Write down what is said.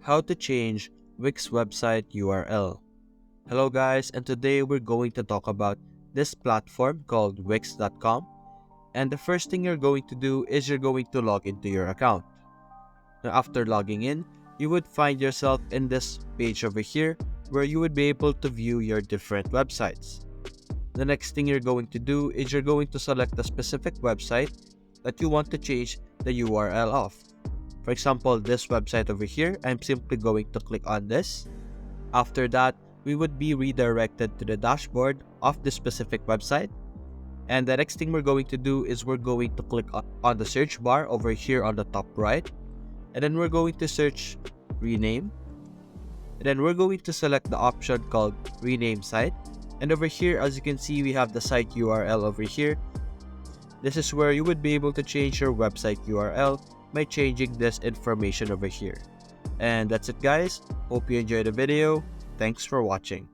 how to change Wix website URL. Hello guys, and today we're going to talk about this platform called Wix.com. And the first thing you're going to do is you're going to log into your account. Now after logging in, you would find yourself in this page over here where you would be able to view your different websites. The next thing you're going to do is you're going to select a specific website that you want to change the URL of. For example, this website over here, I'm simply going to click on this. After that, we would be redirected to the dashboard of this specific website. And the next thing we're going to do is we're going to click on the search bar over here on the top right. And then we're going to search rename. And then we're going to select the option called rename site. And over here, as you can see, we have the site URL over here. This is where you would be able to change your website URL by changing this information over here. And that's it guys. Hope you enjoyed the video. Thanks for watching.